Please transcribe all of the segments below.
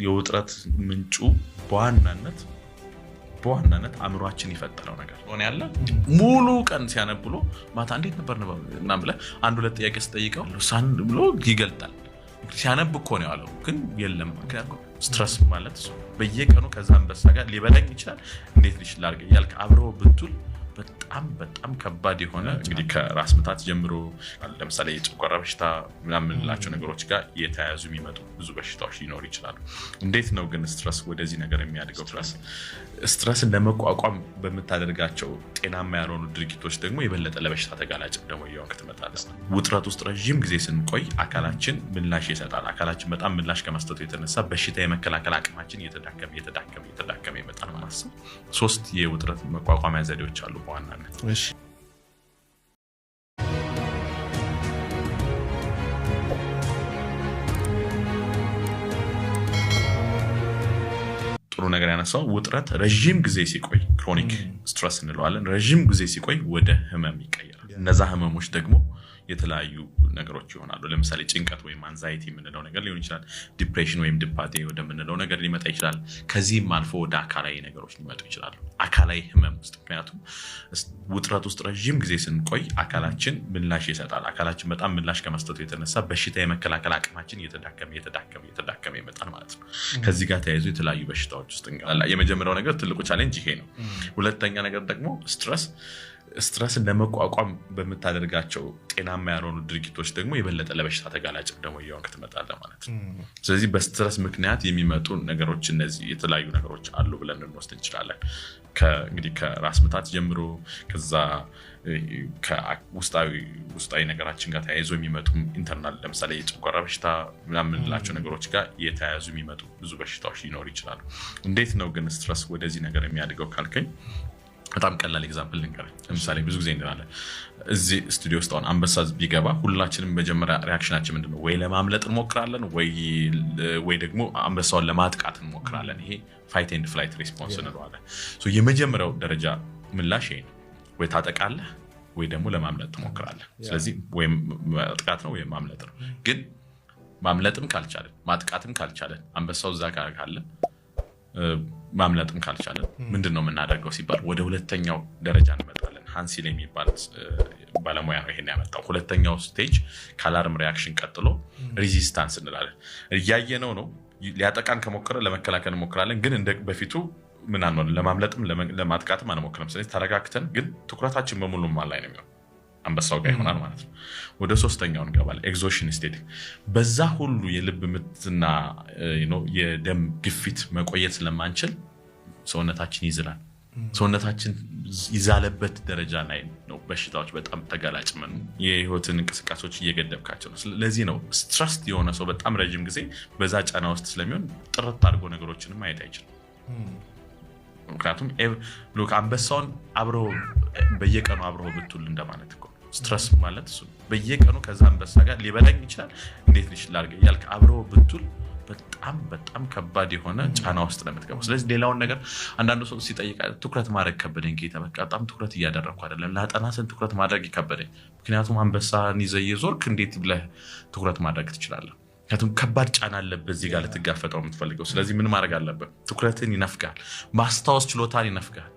የውጥረት ምንጩ በዋናነት አእምሮአችን ይፈጠረው ነገር ሆነ ያለ ሙሉ ቀን ሲያነብሎ ማታ እንዴት ነበር እና ብለ አንድ ሁለት ጥያቄ ስጠይቀው ሳን ብሎ ይገልጣል ሲያነብ እኮ ነው ያለው ግን የለም ምክንያቱም ስትረስ ማለት በየቀኑ ከዛም በሳጋ ሊበላኝ ይችላል እንዴት ሊሽላርገ ያልክ አብረው ብትል በጣም ከባድ የሆነ እንግዲህ ከራስ ምታት ጀምሮ ለምሳሌ የጨጓራ በሽታ ምናምን ላቸው ነገሮች ጋር የተያያዙ የሚመጡ ብዙ በሽታዎች ሊኖሩ ይችላሉ እንዴት ነው ግን ስትረስ ወደዚህ ነገር የሚያድገው ስትረስን ለመቋቋም በመታደርጋቸው ጤናማ ያልሆኑ ድርጊቶች ደግሞ የበለጠ ለበሽታ ተጋላጭ ደግሞ እየሆንክ ትመጣለህ ውጥረት ውስጥ ረጅም ጊዜ ስንቆይ አካላችን ምላሽ ይሰጣል አካላችን በጣም ምላሽ ከመስጠቱ የተነሳ በሽታ የመከላከል አቅማችን እየተዳከመ ይመጣል ማለት ነው ሶስት የውጥረት መቋቋሚያ ዘዴዎች አሉ በዋናነት እሺ ጥሩ ነገር ያነሳው ውጥረት ረጅም ጊዜ ሲቆይ ክሮኒክ ስትረስ እንለዋለን ረጅም ጊዜ ሲቆይ ወደ ህመም ይቀየራል እነዛ ህመሞች ደግሞ የተለያዩ ነገሮች ይሆናሉ ለምሳሌ ጭንቀት ወይም አንዛይቲ የምንለው ነገር ሊሆን ይችላል ዲፕሬሽን ወይም ዲፓቲ ወደምንለው ነገር ሊመጣ ይችላል ከዚህም አልፎ ወደ አካላዊ ነገሮች ሊመጡ ይችላሉ አካላዊ ህመም ውስጥ ምክንያቱም ውጥረት ውስጥ ረጅም ጊዜ ስንቆይ አካላችን ምላሽ ይሰጣል አካላችን በጣም ምላሽ ከመስጠቱ የተነሳ በሽታ የመከላከል አቅማችን እየተዳከመ ይመጣል ማለት ነው ከዚህ ጋር ተያይዞ የተለያዩ በሽታዎች ውስጥ እንገባለን የመጀመሪያው ነገር ትልቁ ቻሌንጅ ይሄ ነው ሁለተኛ ነገር ደግሞ ስትረስን ለመቋቋም በመታደርጋቸው ጤናማ ያልሆኑ ድርጊቶች ደግሞ የበለጠ ለበሽታ ተጋላጭ ደግሞ እየሆንክ ትመጣለህ ማለት ነው ስለዚህ በስትረስ ምክንያት የሚመጡ ነገሮች እነዚህ የተለያዩ ነገሮች አሉ ብለን እንወስድ እንችላለን እንግዲህ ከራስ ምታት ጀምሮ ከዛ ውስጣዊ ነገራችን ጋር ተያይዞ የሚመጡ ኢንተርናል ለምሳሌ የጨጓራ በሽታ ምናምን ላቸው ነገሮች ጋር የተያያዙ የሚመጡ ብዙ በሽታዎች ሊኖሩ ይችላሉ እንዴት ነው ግን ስትረስ ወደዚህ ነገር የሚያድገው ካልከኝ በጣም ቀላል ኤግዛምፕል ልንገርህ ለምሳሌ ብዙ ጊዜ እንላለን እዚህ ስቱዲዮ ውስጥ አሁን አንበሳ ቢገባ ሁላችንም መጀመሪያ ሪአክሽናችን ምንድነው ወይ ለማምለጥ እንሞክራለን ወይ ደግሞ አንበሳውን ለማጥቃት እንሞክራለን ይሄ ፋይት ኤንድ ፍላይት ሪስፖንስ እንለዋለን ሶ የመጀመሪያው ደረጃ ምላሽ ይሄ ወይ ታጠቃለህ ወይ ደግሞ ለማምለጥ ትሞክራለህ ስለዚህ ወይ ማጥቃት ነው ወይ ማምለጥ ነው ግን ማምለጥም ካልቻለን ማጥቃትም ካልቻለን አንበሳው እዛ ጋር ካለ ማምለጥም ካልቻለን ምንድነው የምናደርገው ሲባል ወደ ሁለተኛው ደረጃ እንመጣለን ሃንሲል የሚባል ባለሙያ ነው ይሄን ያመጣው ሁለተኛው ስቴጅ ከአላርም ሪአክሽን ቀጥሎ ሬዚስታንስ እንላለን ያየነው ነው ሊያጠቃን ከሞከረ ለመከላከል እንሞክራለን ግን እንደ በፊቱ ምን አንሆን ለማምለጥም ለማጥቃትም አንሞክርም ስለዚህ ተረጋግተን ግን ትኩረታችን በሙሉ ማን ላይ ነው የሚሆነው አንበሳው ጋር ይሆናል ማለት ነው ወደ ሶስተኛው እንገባለን ኤግዞሽን ስቴት በዛ ሁሉ የልብ ምትና የደም ግፊት መቆየት ስለማንችል ሰውነታችን ይዝላል ሰውነታችን ይዛለበት ደረጃ ላይ ነው በሽታዎች በጣም ተጋላጭ ምን የህይወትን እንቅስቃሴዎች እየገደብካቸው ነው ስለዚህ ነው ስትረስ የሆነ ሰው በጣም ረጅም ጊዜ በዛ ጫና ውስጥ ስለሚሆን ጥርት አድርጎ ነገሮችን ማየት አይችልም ምክንያቱም ሉክ አንበሳውን አብረው በየቀኑ አብረው ብትል እንደማለት እኮ ስትረስ ማለት እሱ በየቀኑ ከዛ አንበሳ ጋር ሊበላኝ ይችላል እንዴት ሊሽላርገ ያልክ አብረው ብትል በጣም ከባድ የሆነ ጫና ውስጥ ለምትገባው ስለዚህ ሌላውን ነገር አንዳንዱ ሰው ሲጠይቃ ትኩረት ማድረግ ከበደኝ ጌታ በጣም ትኩረት እያደረኩ አይደለም ላጠናሰን ትኩረት ማድረግ ይከበደኝ ምክንያቱም አንበሳን ይዘየዞርክ እንዴት ብለህ ትኩረት ማድረግ ትችላለህ ከቱም ከባድ ጫና አለበት እዚህ ጋር ልትጋፈጠው የምትፈልገው ስለዚህ ምን ማድረግ አለበት ትኩረትን ይነፍጋል ማስተዋወስ ችሎታን ይነፍጋል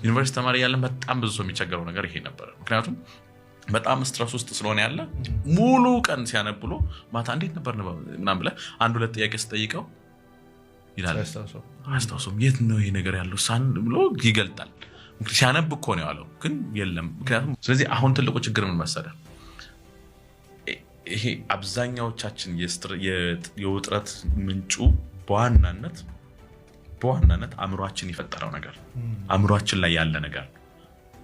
ዩኒቨርሲቲ ተማሪ ያለን በጣም ብዙ ሰው የሚቸገረው ነገር ይሄ ነበር ምክንያቱም በጣም ስትረስ ውስጥ ስለሆነ ያለ ሙሉ ቀን ሲያነብሎ ማታ እንዴት ነበር ምናምን ብለ አንድ ሁለት ጥያቄ ስጠይቀው ይላል አስተዋውሶም የት ነው ይሄ ነገር ያለው ሳን ብሎ ይገልጣል ሲያነብ እኮ ነው ያለው ግን የለም ምክንያቱም ስለዚህ አሁን ትልቁ ችግር ምን መሰለህ ይሄ አብዛኛዎቻችን የውጥረት ምንጩ በዋናነት አእምሮአችን ይፈጠረው ነገር አእምሮአችን ላይ ያለ ነገር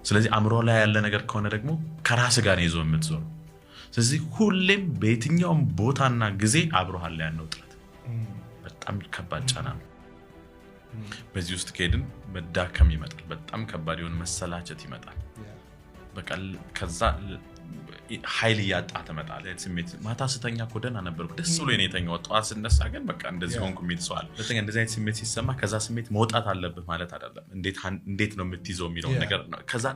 ስለዚህ አእምሮ ላይ ያለ ነገር ከሆነ ደግሞ ከራስ ጋር ነው ይዞ የምትዞር ስለዚህ ሁሌም በየትኛውም ቦታና ጊዜ አብሮሃል ያለው ውጥረት በጣም ከባድ ጫና ነው በዚህ ውስጥ ከሄድን መዳከም ይመጣል በጣም ከባድ የሆነ መሰላቸት ይመጣል በቃ ከዛ ኃይል ያጣ ተመጣጣለ ስሜት ማታ ስተኛ ኮደና ነበርኩ ደስ ብሎ የኔተኛው ጧት ስነሳ ግን በቃ እንደዚህ ሆንኩ የሚልሰዋል ለተኛ እንደዚህ አይነት ስሜት ሲሰማ ከዛ ስሜት መውጣት አለበት ማለት አይደለም እንዴት ነው የምትይዘው የሚለው ነገር ነው ከዛ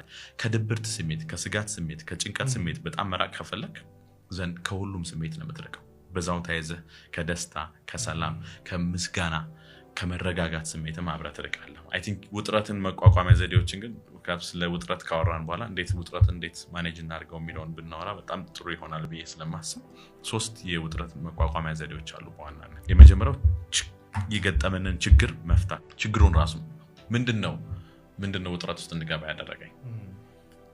ከድብርት ስሜት ከስጋት ስሜት ከጭንቀት ስሜት በጣም መራቅ ከፈለክ ዘን ከሁሉም ስሜት ነው የምትረቀው በዛው ተያይዘ ከደስታ ከሰላም ከምስጋና ከመረጋጋት ስሜት ማብራት ርቃለሁ አይ ቲንክ ውጥረትን መቋቋሚያ ዘዴዎችን ግን ስለ ውጥረት ካወራን በኋላ እንዴት ማኔጅ እናድርገው የሚለውን ብናወራ በጣም ጥሩ ይሆናል ብዬ ስለማስብ 3 የውጥረት መቋቋሚያ ዘዴዎች አሉ በዋናነት የመጀመሪያው የገጠመንን ችግር መፍታት ችግሩን ራሱ ምንድነው ውጥረት ውስጥ እንድገባ ያደረገኝ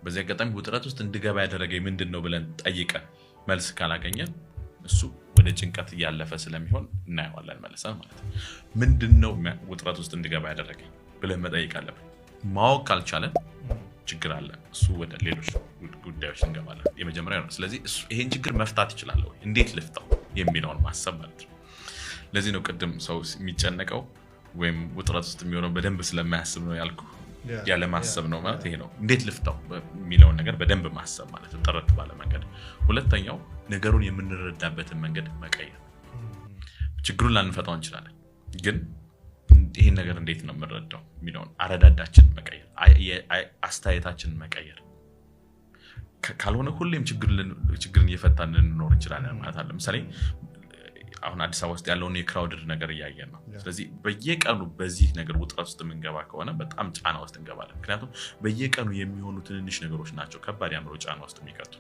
በዚህ አጋጣሚ ውጥረት ውስጥ እንድገባ ያደረገኝ ምንድነው ብለን ጠይቀን መልስ ካላገኘን እሱ ወደ ጭንቀት ያለፈ ስለሚሆን እናየዋለን መልሰን ማለት ነው ምንድነው ውጥረት ውስጥ እንድገባ ያደረገኝ ብለን መጠየቅ አለብን ማወቅ ካልቻለን ችግር አለ እሱ ወደ ሌሎች ጉዳዮች እንገባለን የመጀመሪያው ነው ስለዚህ ይሄን ችግር መፍታት ይችላል ወይ እንዴት ልፍታው የሚለውን ማሰብ ማለት ነው ለዚህ ነው ቀደም ሰው የሚጨነቀው ወይም ውጥረት ውስጥ የሚሆነው በደንብ ስለማያስብ ነው ያልኩ ያለ ማሰብ ነው ማለት ይሄ ነው እንዴት ልፍታው የሚለውን ነገር በደንብ ማሰብ ማለት ነው ጥረት ባለ መንገድ ሁለተኛው ነገሩን የምንረዳበትን መንገድ መቀየር ችግሩን ላንፈታው እንችላለን ግን ይሄን ነገር እንዴት ነው የምንረዳው የሚለውን አረዳዳችን መቀየር አስተያየታችን መቀየር ካልሆነ ሁሌም ችግርን እየፈታን እንኖር እንችላለን ማለት አለ ለምሳሌ አሁን አዲስ አበባ ውስጥ ያለውን የክራውድድ ነገር ያያየን ነው ስለዚህ በየቀኑ በዚህ ነገር ውጥረት ውስጥ መንገባ ከሆነ በጣም ጫና ውስጥ እንገባለን ምክንያቱም በየቀኑ የሚሆኑ ትንንሽ ነገሮች ናቸው ከባድ ያምሮ ጫና ውስጥ የሚከቱ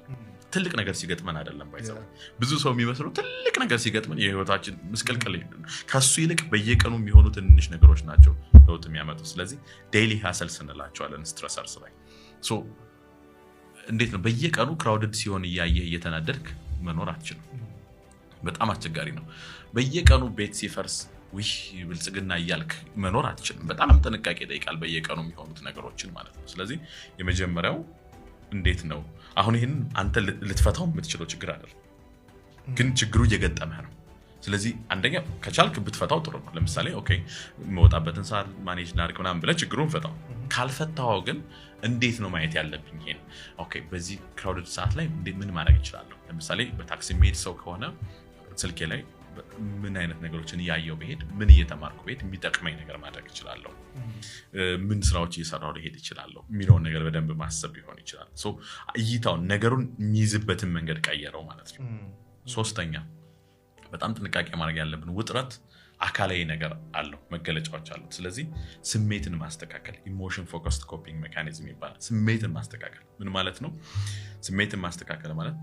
ትልቅ ነገር ሲገጥመን አይደለም ባይዘው ብዙ ሰው የሚመስለው ትልቅ ነገር ሲገጥመን የህይወታችን ምስቅልቅል ከሱ ይልቅ በየቀኑ የሚሆኑ ትንንሽ ነገሮች ናቸው ለውጥ የሚያመጡ ስለዚህ ዴይሊ ሃሰል ስንላቸዋለን ስትረሰርስ ላይ ሶ እንዴት ነው በየቀኑ ክራውድድ ሲሆን እየተናደድክ መኖር አትችልም በጣም አስቸጋሪ ነው በየቀኑ ቤት ሲፈርስ ብልጽግና እያልክ መኖር አትችልም በጣም ጥንቃቄ ይጠይቃል በየቀኑ የሚሆኑት ነገሮችን ማለት ነው ስለዚህ የመጀመሪያው እንዴት ነው አሁን ይሄን አንተ ልትፈታው የምትችለው ችግር አይደል ግን ችግሩ እየገጠመህ ነው ስለዚህ አንደኛ ከቻልክ ብትፈታው ጥሩ ነው ለምሳሌ ኦኬ መውጣበትን ሰዓት ማኔጅ እናድርግ ምናምን ብለህ ችግሩን ፈታው ካልፈታው ግን እንዴት ነው ማየት ያለብኝ ይሄን ኦኬ በዚህ ክራውድድ ሰዓት ላይ ምን ማድረግ ይችላል ለምሳሌ በታክሲ ሜድ ሰው ከሆነ ስልኬ ላይ ምን አይነት ነገሮችን ያያየው በሄድ ምን እየተማርኩ በሄድ የሚጠቅመኝ ነገር ማድረግ ይችላል ምን ስራዎች እየሰራው ሊሄድ ይችላል የሚለው ነገር በደንብ ማሰብ ይሆን ይችላል ሶ እይታው ነገሩን የሚይዝበትን መንገድ ቀየረው ማለት ነው ሶስተኛ በጣም ጥንቃቄ ማድረግ ያለብን ውጥረት አካላዊ ነገር አለው መገለጫዎች አሉት ስለዚህ ስሜትን ማስተካከል ኢሞሽን ፎከስድ ኮፒንግ ሜካኒዝም ይባላል ስሜትን ማስተካከል ምን ማለት ነው ስሜትን ማስተካከል ማለት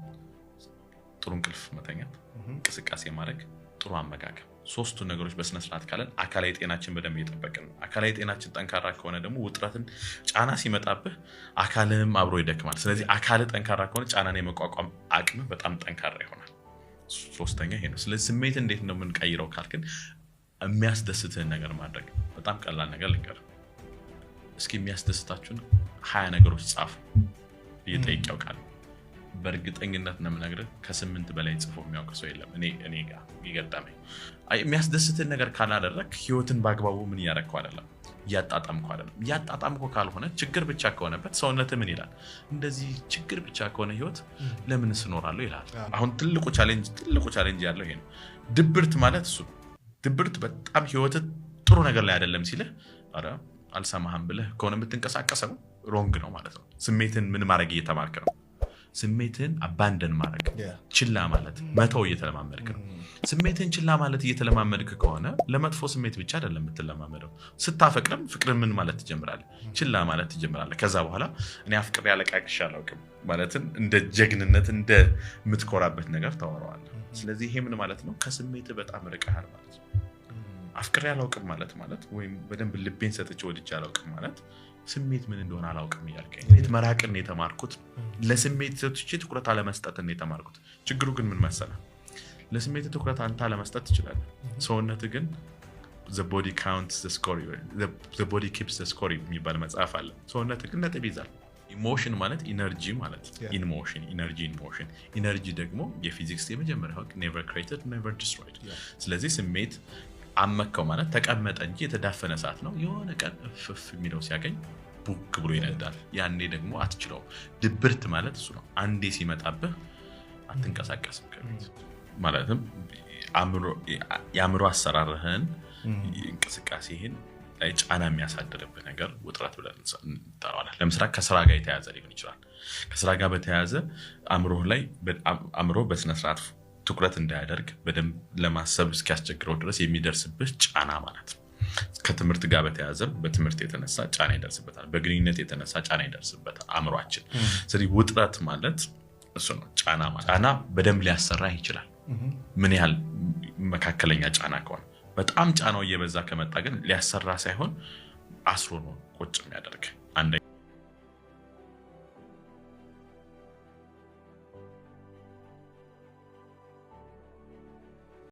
ጥሩ እንቅልፍ መተኛት እንቅስቃሴ ማድረግ ጥሩ አመጋገብ ሶስቱ ነገሮች በስነ ስርዓት ካለን አካላዊ ጤናችን በደንብ እየጠበቅን ነው አካላዊ ጤናችን ጠንካራ ከሆነ ደግሞ ውጥረትን ጫና ሲመጣብህ አካልህም አብሮ ይደክማል ስለዚህ አካልህ ጠንካራ ከሆነ ጫናን የመቋቋም አቅም በጣም ጠንካራ ይሆናል ሶስተኛ ይሄ ነው ስለዚህ ስሜት እንዴት ነው የምንቀይረው ካልከን የሚያስደስትህን ነገር ማድረግ በጣም ቀላል ነገር ልንገር እስኪ የሚያስደስታችሁን 20 ነገሮች ጻፉ እየጠይቀው ቃል በእርግጠኝነት ነው የምነግርህ ከ8 በላይ ጽፎ የሚያውቅ ሰው የለም እኔ ጋር ይገጠመኝ የሚያስደስትህን ነገር ካላደረክ ህይወትን በአግባቡ ምን ያረከው አይደለም ያጣጣምኮ ካልሆነ ችግር ብቻ ከሆነበት ሰውነት ምን ይላል እንደዚህ ችግር ብቻ ከሆነ ህይወት ለምን ስኖራለሁ ይላል አሁን ትልቁ ቻሌንጅ ያለው ይሄ ነው ድብርት ማለት እሱ ድብርት በጣም ህይወት ጥሩ ነገር ላይ አይደለም ሲልህ አረ አልሰማህም ብለህ ከሆነ የምትንቀሳቀሰው ሮንግ ነው ማለት ነው ስሜትን ምን ማድረግ እየተማርክ ነው ስሜትን አባንደን ማድረግ ችላ ማለት መተው እየተለማመድክ ነው ስሜትን ችላ ማለት እየተለማመድክ ከሆነ ለመጥፎ ስሜት ብቻ አይደለም የምትለማመደው ስታፈቅርም ፍቅርን ምን ማለት ትጀምራለህ ችላ ማለት ትጀምራለህ ከዛ በኋላ እኔ አፍቅሬ ያለቃቅሻለሁ ማለትን እንደ ጀግንነት እንደ ምትኮራበት ነገር ታወራዋለህ ስለዚህ ይሄ ምን ማለት ነው ከስሜት በጣም ርቀሃል ማለት ነው አፍቅሬ ያለውቅም ማለት ወይም በደንብ ልቤን ሰጥቼ ወድጄ ያለውቅም ማለት ስሜት ምን እንደሆነ አላውቅም ይያልከኝ የተመራቅን የተማርኩት ለስሜት ሰጥቼ ትኩረት አለመስጠት ነው የተማርኩት ችግሩ ግን ምን መሰለህ ለስሜት ትኩረት አንተ አለመስጠት ትችላለህ ሰውነት ግን the body counts the score the body keeps the score የሚባል መጽሐፍ አለ ሰውነት ግን ነጥብ ይዛል ኢሞሽን ማለት ኢነርጂ ማለት ኢን ሞሽን ኢነርጂ ደግሞ የፊዚክስ የመጀመሪያው ህግ never created never destroyed ስለዚህ ስሜት አመከው ማለት ተቀመጠ እንጂ የተዳፈነ ሰዓት ነው የሆነ ቀን ፍፍ የሚለው ሲያገኝ ቡክ ብሎ ይነዳል ያኔ ደግሞ አትችለው ድብርት ማለት እሱ ነው አንዴ ሲመጣብህ አትንቀሳቀስም ከቤት ማለትም ያምሮ አሰራርህን እንቅስቃሴህን ላይ ጫና የሚያሳድርብህ ነገር ውጥረት ብለን እንጠራዋለን ለምሳሌ ከስራ ጋር የተያያዘ ሊሆን ይችላል ከስራ ጋር በተያያዘ አምሮ ላይ አምሮ በስነ ስርዓት ትኩረት እንዳያደርግ በደንብ ለማሰብ እስኪያስቸግረው ድረስ የሚደርስብህ ጫና ማለት ነው። ከትምህርት ጋር በተያያዘ በትምህርት የተነሳ ጫና ይደርስበታል፣ በግንኙነት የተነሳ ጫና ይደርስበታል አእምሯችን። ስለዚህ ውጥረት ማለት እሱ ነው። ጫና ማለት ጫና በደንብ ሊያሰራ ይችላል። ምን ያህል መካከለኛ ጫና ከሆነ በጣም ጫናው እየበዛ ከመጣ ግን ሊያሰራ ሳይሆን አስሮ ነው ቁጭ የሚያደርግ